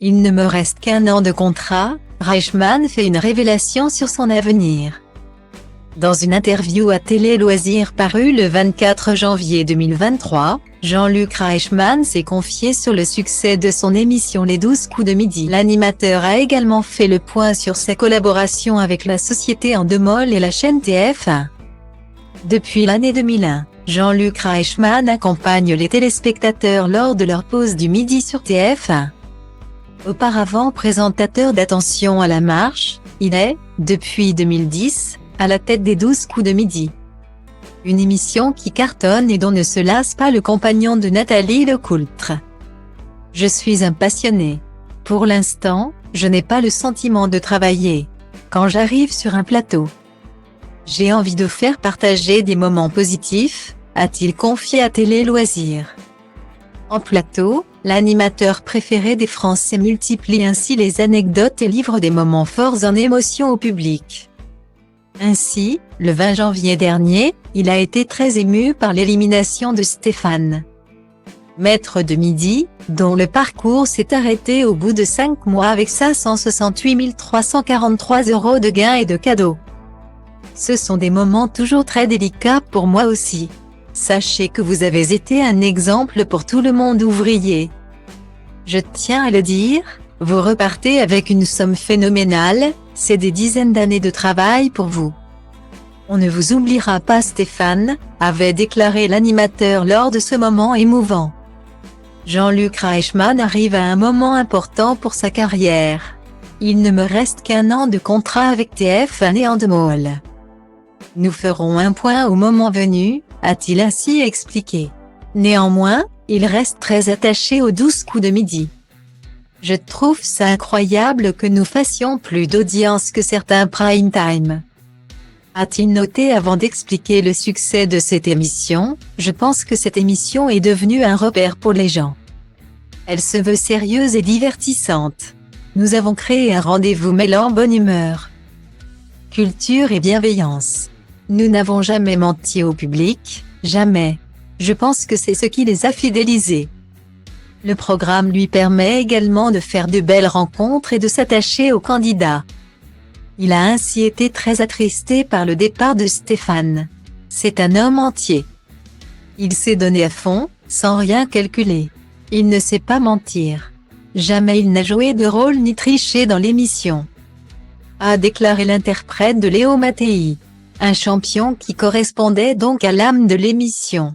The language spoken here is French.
Il ne me reste qu'un an de contrat, Reichmann fait une révélation sur son avenir. Dans une interview à Télé Loisirs parue le 24 janvier 2023, Jean-Luc Reichmann s'est confié sur le succès de son émission Les 12 coups de midi. L'animateur a également fait le point sur sa collaboration avec la société Endemol et la chaîne TF1. Depuis l'année 2001, Jean-Luc Reichmann accompagne les téléspectateurs lors de leur pause du midi sur TF1. Auparavant présentateur d'Attention à la marche, il est, depuis 2010, à la tête des 12 coups de midi. Une émission qui cartonne et dont ne se lasse pas le compagnon de Nathalie Lecoultre. Je suis un passionné. Pour l'instant, je n'ai pas le sentiment de travailler. Quand j'arrive sur un plateau, j'ai envie de faire partager des moments positifs, a-t-il confié à Télé Loisirs. En plateau, l'animateur préféré des Français multiplie ainsi les anecdotes et livre des moments forts en émotion au public. Ainsi, le 20 janvier dernier, il a été très ému par l'élimination de Stéphane, maître de midi, dont le parcours s'est arrêté au bout de 5 mois avec 568 343 € de gains et de cadeaux. Ce sont des moments toujours très délicats pour moi aussi. Sachez que vous avez été un exemple pour tout le monde ouvrier. Je tiens à le dire, vous repartez avec une somme phénoménale, c'est des dizaines d'années de travail pour vous. On ne vous oubliera pas Stéphane, avait déclaré l'animateur lors de ce moment émouvant. Jean-Luc Reichmann arrive à un moment important pour sa carrière. Il ne me reste qu'un an de contrat avec TF1 et Endemol. Nous ferons un point au moment venu, a-t-il ainsi expliqué. Néanmoins, il reste très attaché aux 12 coups de midi. Je trouve ça incroyable que nous fassions plus d'audience que certains prime time, a-t-il noté avant d'expliquer le succès de cette émission. Je pense que cette émission est devenue un repère pour les gens. Elle se veut sérieuse et divertissante. Nous avons créé un rendez-vous mêlant bonne humeur, culture et bienveillance. Nous n'avons jamais menti au public, jamais. Je pense que c'est ce qui les a fidélisés. Le programme lui permet également de faire de belles rencontres et de s'attacher aux candidats. Il a ainsi été très attristé par le départ de Stéphane. C'est un homme entier. Il s'est donné à fond, sans rien calculer. Il ne sait pas mentir. Jamais il n'a joué de rôle ni triché dans l'émission, a déclaré l'interprète de Léo Mattei. Un champion qui correspondait donc à l'âme de l'émission.